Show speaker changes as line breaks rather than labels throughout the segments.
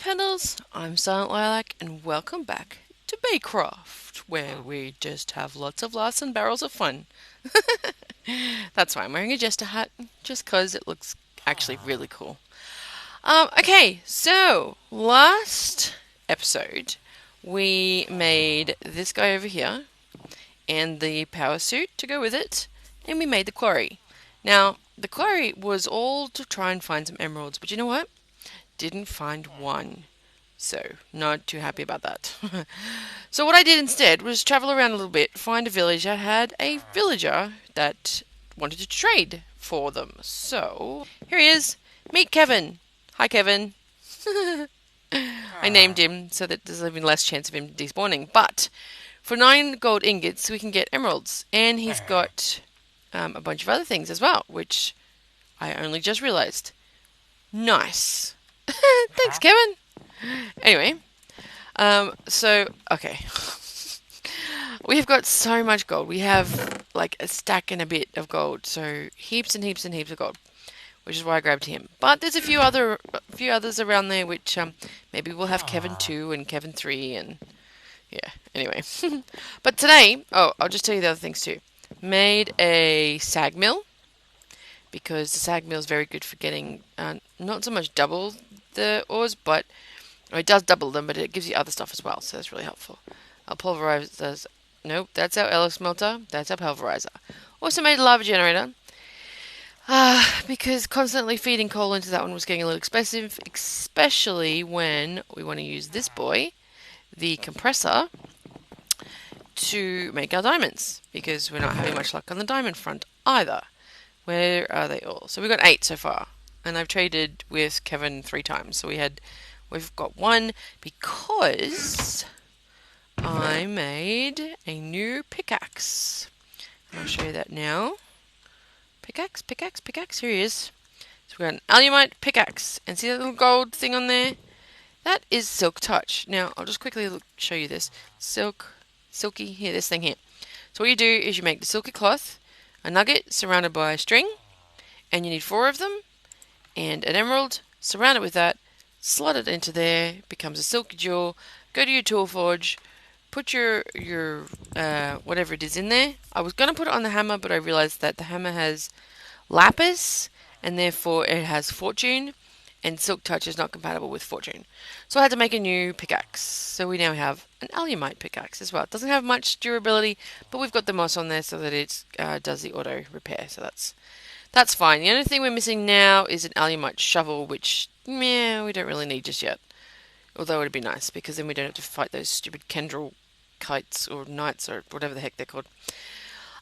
Pendles, I'm SilentLilac and welcome back to Baycraft, where we just have lots of laughs and barrels of fun. That's why I'm wearing a jester hat, just cause it looks actually really cool. Okay, so last episode we made this guy over here and the power suit to go with it, and we made the quarry. Now, the quarry was all to try and find some emeralds, but you know what? Didn't find one. So, not too happy about that. So what I did instead was travel around a little bit, find a village that had a villager that wanted to trade for them. So, here he is. Meet Kevin. Hi, Kevin. I named him so that there's even less chance of him despawning. But for 9 gold ingots, we can get emeralds. And he's got a bunch of other things as well, which I only just realized. Nice. Thanks, Kevin. Anyway, okay. We've got so much gold. We have like a stack and a bit of gold. So heaps and heaps and heaps of gold, which is why I grabbed him. But there's a few others around there, which maybe we'll have Kevin 2 and Kevin 3 and yeah. Anyway, but today, I'll just tell you the other things too. Made a sag mill, because the sag mill is very good for getting not so much double the ores, but it does double them, but it gives you other stuff as well, so that's really helpful. Our pulverizers, nope, that's our Alex smelter, that's our pulverizer. Also made a lava generator, because constantly feeding coal into that one was getting a little expensive, especially when we want to use this boy, the compressor, to make our diamonds, because we're not having much luck on the diamond front either. Where are they all? So we've got 8 so far, and I've traded with Kevin 3 times. So we've got 1 because I made a new pickaxe. And I'll show you that now. Pickaxe. Here he is. So we've got an alumite pickaxe, and see that little gold thing on there? That is Silk Touch. Now I'll just quickly show you this. Silky. Here, this thing here. So what you do is you make the silky cloth, a nugget surrounded by a string, and you need 4 of them, and an emerald, surround it with that, slot it into there, becomes a silky jewel, go to your tool forge, put your whatever it is in there. I was going to put it on the hammer, but I realized that the hammer has lapis, and therefore it has fortune, and Silk Touch is not compatible with fortune. So I had to make a new pickaxe. So we now have an alumite pickaxe as well. It doesn't have much durability, but we've got the moss on there so that it does the auto repair. So that's fine. The only thing we're missing now is an alumite shovel, which we don't really need just yet. Although it'd be nice, because then we don't have to fight those stupid Kendril kites or knights or whatever the heck they're called.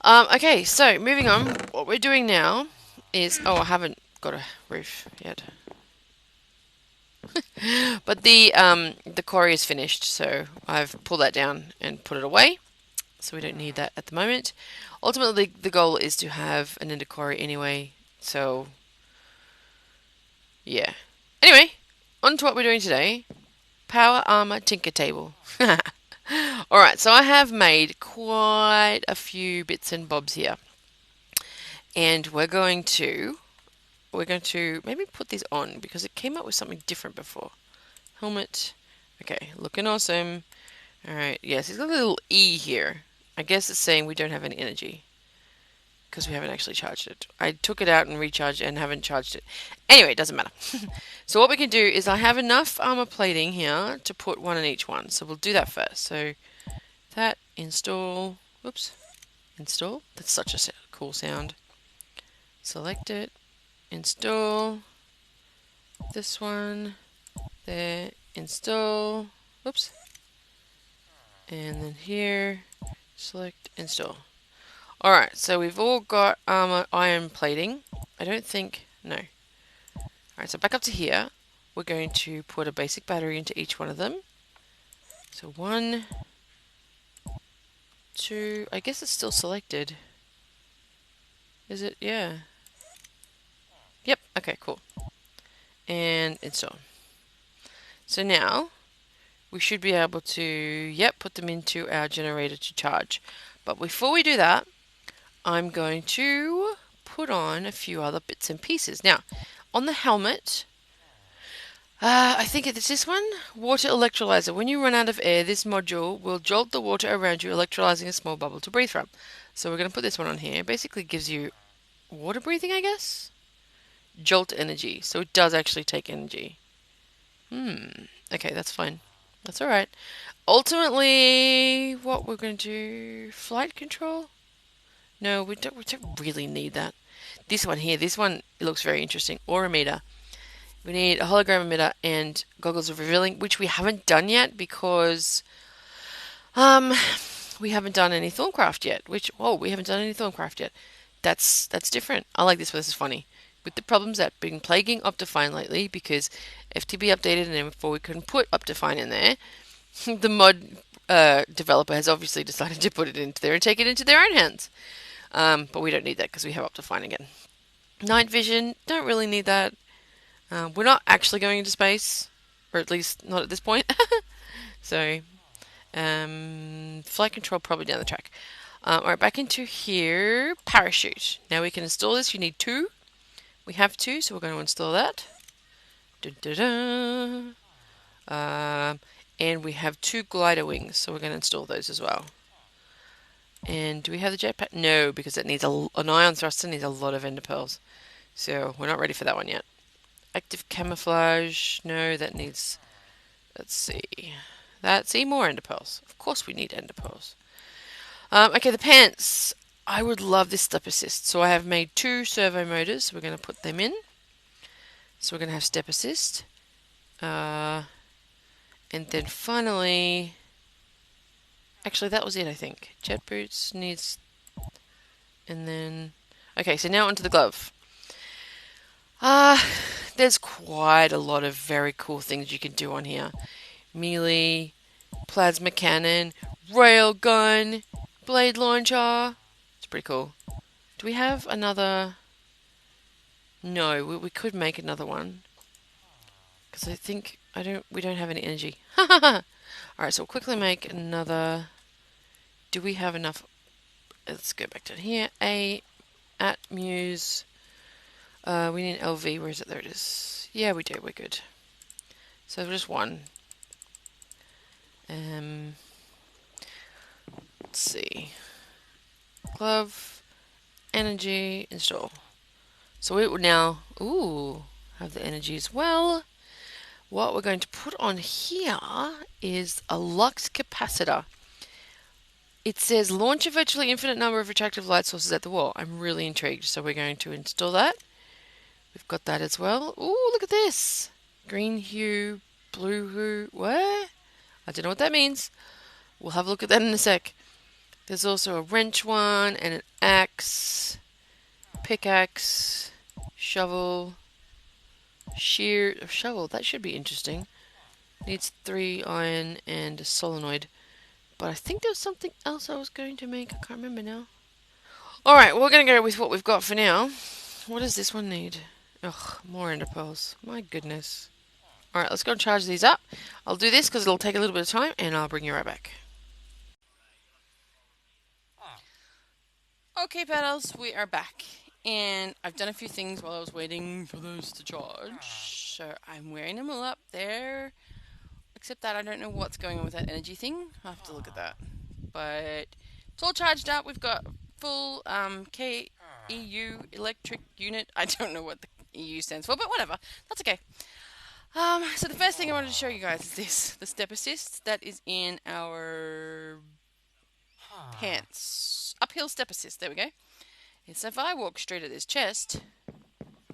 Okay, so moving on. What we're doing now is... I haven't got a roof yet. But the quarry is finished, so I've pulled that down and put it away, so we don't need that at the moment. Ultimately, the goal is to have an ender quarry anyway, so yeah. Anyway, on to what we're doing today. Power armor tinker table. Alright, so I have made quite a few bits and bobs here, and we're going to maybe put these on, because it came up with something different before. Helmet. Okay, looking awesome. Alright, yes, it's got a little E here. I guess it's saying we don't have any energy, because we haven't actually charged it. I took it out and recharged and haven't charged it. Anyway, it doesn't matter. So what we can do is I have enough armor plating here to put 1 in each one. So we'll do that first. So that, install. Whoops. Install. That's such a cool sound. Select it. Install this one there, install, whoops, and then here, select, install. Alright, so we've all got iron plating. I don't think, no. Alright, so back up to here, we're going to put a basic battery into each one of them. So 1, 2, I guess it's still selected. Is it? Yeah. Yep, okay, cool. And install. So now, we should be able to, put them into our generator to charge. But before we do that, I'm going to put on a few other bits and pieces. Now, on the helmet, I think it's this one. Water electrolyzer. When you run out of air, this module will jolt the water around you, electrolyzing a small bubble to breathe from. So we're going to put this one on here. It basically gives you water breathing, I guess? Jolt energy. So it does actually take energy. Okay, that's fine. That's alright. Ultimately, what we're going to do... Flight control? No, we don't really need that. This one here, this one it looks very interesting. Aura meter. We need a hologram emitter and goggles of revealing, which we haven't done yet because um we haven't done any Thorncraft yet. We haven't done any Thorncraft yet. That's different. I like this one. This is funny. With the problems that have been plaguing Optifine lately, because FTB updated and before we couldn't put Optifine in there, the mod developer has obviously decided to put it into there and take it into their own hands. But we don't need that because we have Optifine again. Night vision, don't really need that. We're not actually going into space, or at least not at this point. So, flight control probably down the track. Alright, back into here. Parachute. Now we can install this. You need 2. We have 2, so we're going to install that. Dun, dun, dun. And we have 2 glider wings, so we're going to install those as well. And do we have the jetpack? No, because it needs an ion thruster needs a lot of ender pearls. So we're not ready for that one yet. Active camouflage. No, that needs... Let's see. More ender pearls. Of course we need ender pearls. Okay, the pants. I would love this step assist. So I have made 2 servo motors. So we're going to put them in. So we're going to have step assist. And then finally... Actually, that was it, I think. Jet boots needs... And then... Okay, so now onto the glove. There's quite a lot of very cool things you can do on here. Melee, plasma cannon, railgun, blade launcher. It's pretty cool. Do we have another... No, we could make another one. Because I think we don't have any energy. Alright, so we'll quickly make another... Do we have enough... Let's go back down here. At Muse... we need LV. Where is it? There it is. Yeah, we do. We're good. So just one. Let's see. Glove. Energy. Install. So it will now... Ooh. Have the energy as well. What we're going to put on here is a lux capacitor. It says launch a virtually infinite number of attractive light sources at the wall. I'm really intrigued. So we're going to install that. We've got that as well. Ooh, look at this. Green hue, blue hue. What? I don't know what that means. We'll have a look at that in a sec. There's also a wrench one and an axe, pickaxe, shovel, shovel. That should be interesting. Needs 3 iron and a solenoid. But I think there was something else I was going to make. I can't remember now. Alright, we're going to go with what we've got for now. What does this one need? Ugh, more ender pearls. My goodness. Alright, let's go and charge these up. I'll do this because it'll take a little bit of time and I'll bring you right back. Okay, paddles, we are back. And I've done a few things while I was waiting for those to charge. So I'm wearing them all up there. Except that I don't know what's going on with that energy thing. I'll have to look at that. But it's all charged up. We've got full KEU electric unit. I don't know what the EU stands for, but whatever. That's okay. So the first thing I wanted to show you guys is this. The step assist that is in our pants. Uphill step assist. There we go. And so if I walk straight at this chest,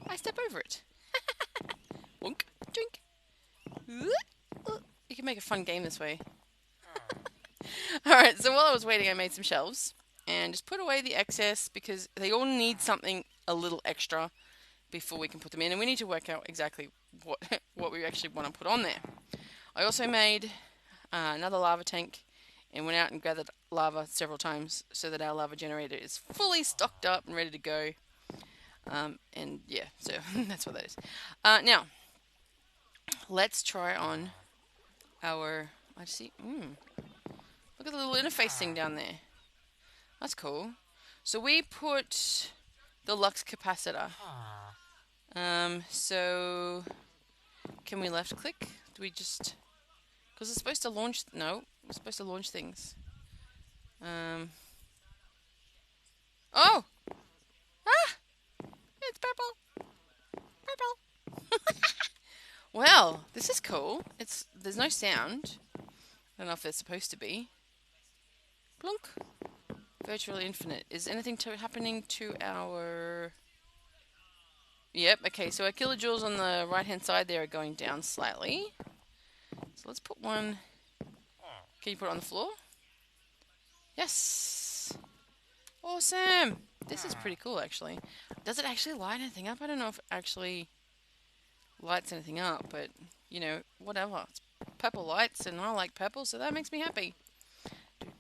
I step over it. Wonk. Drink. You can make a fun game this way. Alright, so while I was waiting I made some shelves and just put away the excess because they all need something a little extra before we can put them in, and we need to work out exactly what we actually want to put on there. I also made another lava tank and went out and gathered lava several times so that our lava generator is fully stocked up and ready to go. And yeah, so that's what that is. Now, let's try on our... I see. Look at the little interface thing down there. That's cool. So we put the lux capacitor. So Can we left click? Do we just... Because it's supposed to launch... No, we're supposed to launch things. Oh! Ah! It's purple! Purple! Well, this is cool. There's no sound. I don't know if there's supposed to be. Blunk. Virtually infinite. Is anything happening to our... Yep, okay, so our kilojoules on the right-hand side there are going down slightly. So let's put one... Can you put it on the floor? Yes! Awesome! This is pretty cool, actually. Does it actually light anything up? I don't know if it actually lights anything up, but, you know, whatever. It's purple lights, and I like purple, so that makes me happy.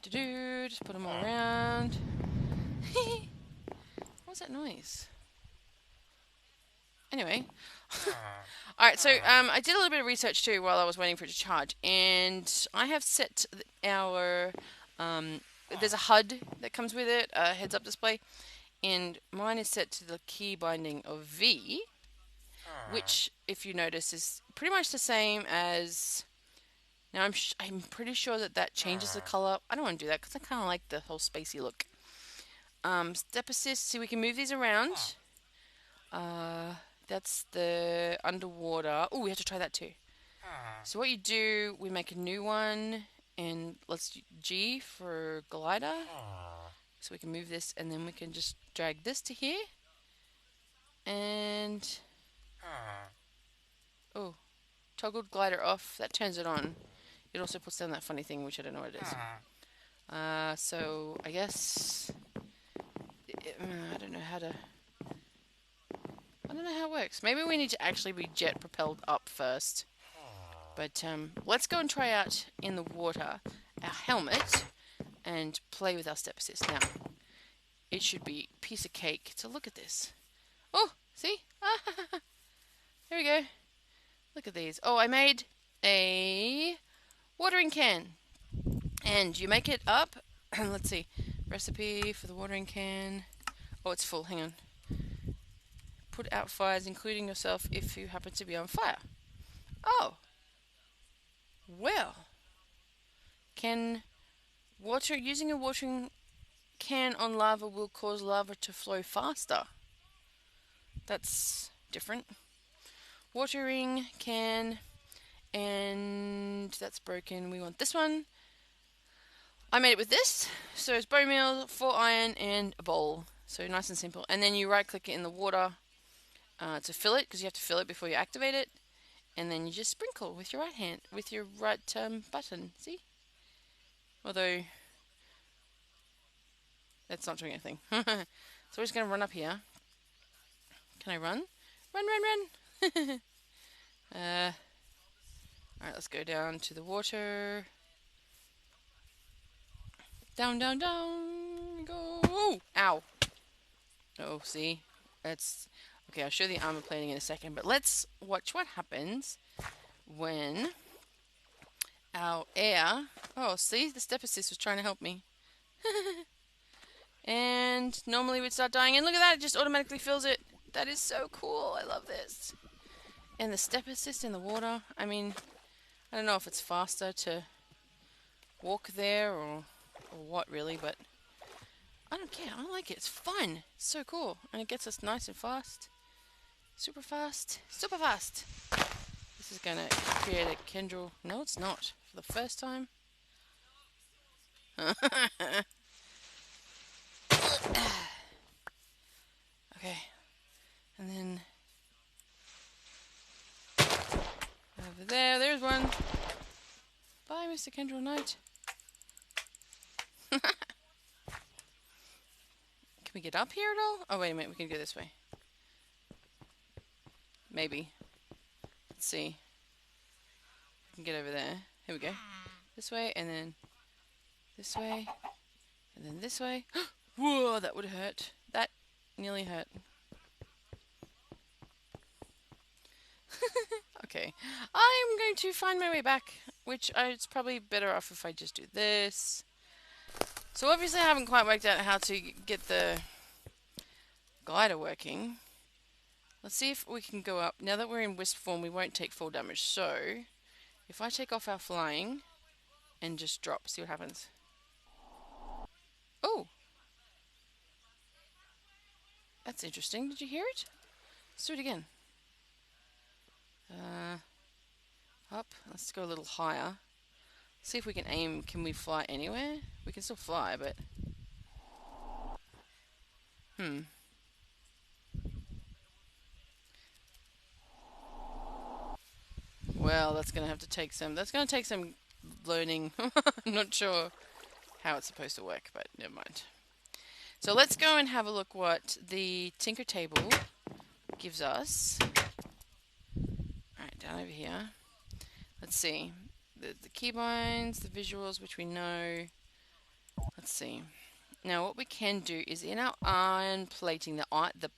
Just put them all around. What's that noise? Anyway. Alright, so I did a little bit of research too while I was waiting for it to charge, and I have set our... there's a HUD that comes with it, a heads-up display, and mine is set to the key binding of V, which, if you notice, is pretty much the same as... Now, I'm pretty sure that changes the color. I don't want to do that because I kind of like the whole spacey look. Step assist, see, we can move these around. That's the underwater. Oh, we have to try that too. So what you do, we make a new one, and let's do G for glider. So we can move this, and then we can just drag this to here. And... Oh, toggled glider off. That turns it on. It also puts down that funny thing, which I don't know what it is. So I guess... I don't know how to... I don't know how it works. Maybe we need to actually be jet propelled up first. But let's go and try out in the water our helmet and play with our step assist. Now, it should be a piece of cake to look at this. Oh, see? Here we go. Look at these. Oh, I made a watering can. And you make it up. Let's see. Recipe for the watering can. Oh, it's full. Hang on. Put out fires, including yourself, if you happen to be on fire. Oh. Well. Using a watering can on lava will cause lava to flow faster. That's different. Watering can, and that's broken. We want this one. I made it with this. So it's bone meal, 4 iron, and a bowl. So nice and simple. And then you right click it in the water to fill it, because you have to fill it before you activate it. And then you just sprinkle with your right hand, with your right button. See? Although that's not doing anything. So we're just going to run up here. Can I run? Run, run, run! Alright, let's go down to the water. Down, down, down. Go. Ooh, ow. Oh, see? That's... Okay, I'll show the armor plating in a second, but let's watch what happens when our air... Oh, see? The step assist was trying to help me. And normally we'd start dying, and look at that, it just automatically fills it. That is so cool. I love this. And the step assist in the water, I mean, I don't know if it's faster to walk there or what really, but I don't care. I like it. It's fun. It's so cool. And it gets us nice and fast. Super fast. Super fast. This is going to create a Kendrill. No, it's not. For the first time. Okay. And then over there, there's one. Bye, Mr. Kendrill Knight. Can we get up here at all? Oh, wait a minute. We can go this way. Maybe. Let's see. We can get over there. Here we go. This way, and then this way, and then this way. Whoa, that would hurt. That nearly hurt. Okay. I'm going to find my way back, which it's probably better off if I just do this. So obviously I haven't quite worked out how to get the glider working. Let's see if we can go up. Now that we're in wisp form, we won't take full damage. So, if I take off our flying and just drop, see what happens. Oh! That's interesting. Did you hear it? Let's do it again. Up. Let's go a little higher. See if we can aim. Can we fly anywhere? We can still fly, but... Well, that's going to have to take some... That's going to take some learning. I'm not sure how it's supposed to work, but never mind. So let's go and have a look what the Tinker Table gives us. Alright, down over here. Let's see. The keybinds, the visuals, which we know. Let's see. Now what we can do is in our iron plating, the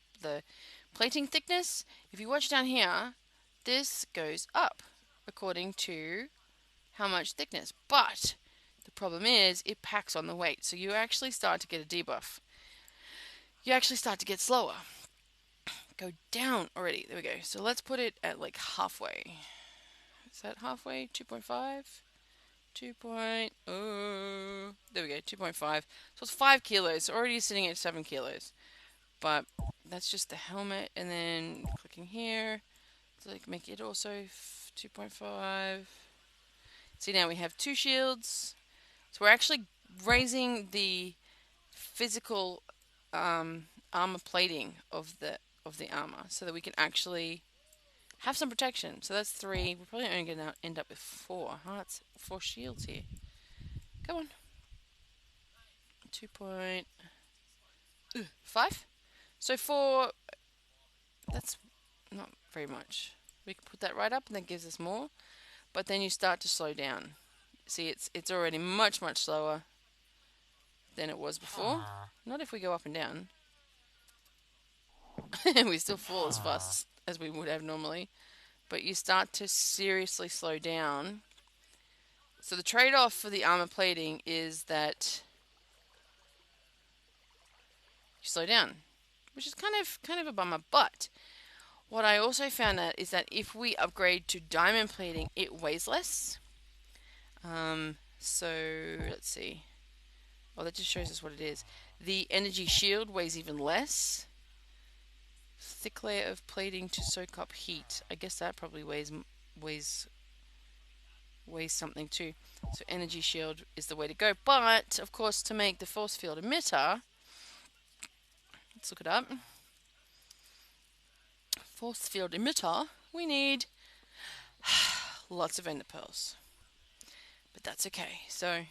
plating thickness, if you watch down here, this goes up according to how much thickness. But the problem is it packs on the weight, so you actually start to get a debuff. You actually start to get slower. Go down already. There we go. So let's put it at like halfway. Is that halfway? 2.5? 2.0. There we go, 2.5. So it's 5 kilos. Already sitting at 7 kilos. But that's just the helmet. And then clicking here. So like make it also 2.5. See, now we have 2 shields. So we're actually raising the physical armor plating of the armor so that we can actually have some protection. So that's 3. We're probably only going to end up with 4. Huh? That's 4 shields here. Come on. 2.5. So 4. That's not very much. We can put that right up and that gives us more. But then you start to slow down. See, it's already much slower than it was before. Not if we go up and down. We still fall as fast as we would have normally. But you start to seriously slow down. So the trade-off for the armor plating is that you slow down, which is kind of a bummer. But what I also found out is that if we upgrade to diamond plating, it weighs less. So let's see. Oh, that just shows us what it is. The energy shield weighs even less. Thick layer of plating to soak up heat. I guess that probably weighs something too. So energy shield is the way to go. But of course, to make the force field emitter, let's look it up. Force field emitter, we need lots of ender pearls. But that's okay. So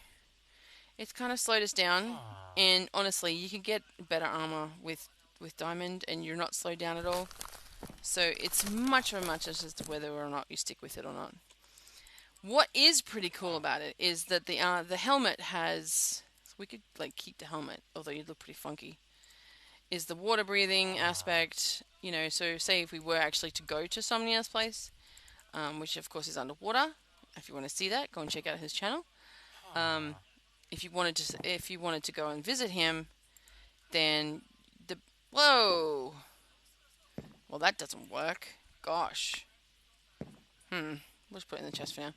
it's kind of slowed us down, and honestly, you can get better armor with diamond, and you're not slowed down at all. So it's much as to whether or not you stick with it or not. What is pretty cool about it is that the helmet has. We could like keep the helmet, although you'd look pretty funky. Is the water breathing aspect? You know, so say if we were actually to go to Somnia's place, which of course is underwater. If you want to see that, go and check out his channel. If you wanted to go and visit him, then whoa. Well, that doesn't work. Gosh. We'll just put it in the chest for now.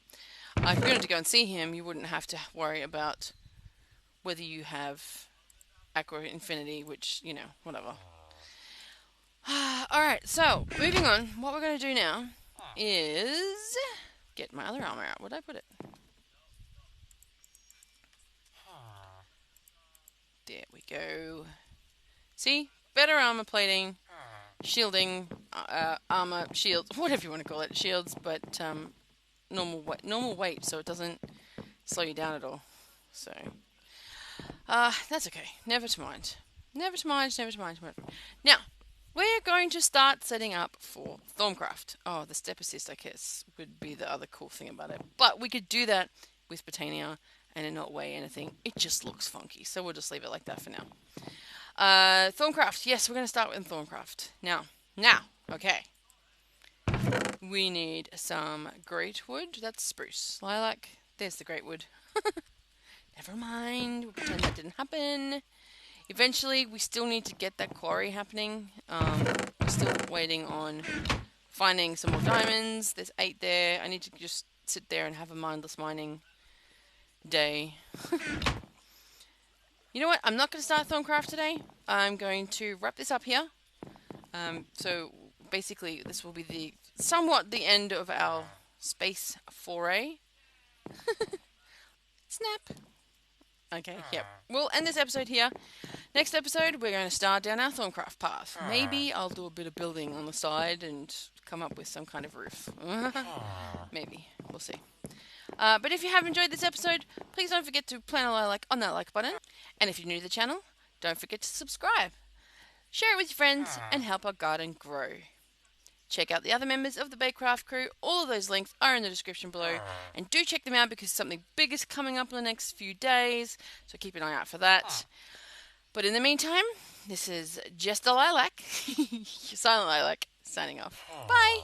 If you wanted to go and see him, you wouldn't have to worry about whether you have Aqua Infinity, which, you know, whatever. Alright, so, moving on. What we're going to do now is get my other armor out. Where'd I put it? There we go. See? Better armor plating, shielding, armor, shields, whatever you want to call it. Shields, but normal weight, so it doesn't slow you down at all. So, that's okay. Never to mind. Now, we're going to start setting up for Thorncraft. Oh, the step assist, I guess, would be the other cool thing about it. But we could do that with Botania and it not weigh anything. It just looks funky, so we'll just leave it like that for now. Thorncraft. Yes, we're going to start with Thorncraft. Now, okay. We need some great wood. That's spruce. Lilac. There's the great wood. Never mind. We'll pretend that didn't happen. Eventually, we still need to get that quarry happening. We're still waiting on finding some more diamonds. There's 8 there. I need to just sit there and have a mindless mining day. You know what? I'm not going to start Thorncraft today. I'm going to wrap this up here. So basically, this will be somewhat the end of our space foray. Snap. Okay, yep. We'll end this episode here. Next episode, we're going to start down our Thorncraft path. Maybe I'll do a bit of building on the side and come up with some kind of roof. Maybe. We'll see. But if you have enjoyed this episode, please don't forget to plant a like on that like button. And if you're new to the channel, don't forget to subscribe. Share it with your friends and help our garden grow. Check out the other members of the Baycraft crew. All of those links are in the description below. And do check them out because something big is coming up in the next few days. So keep an eye out for that. But in the meantime, this is just a lilac. SilentLilac signing off. Bye!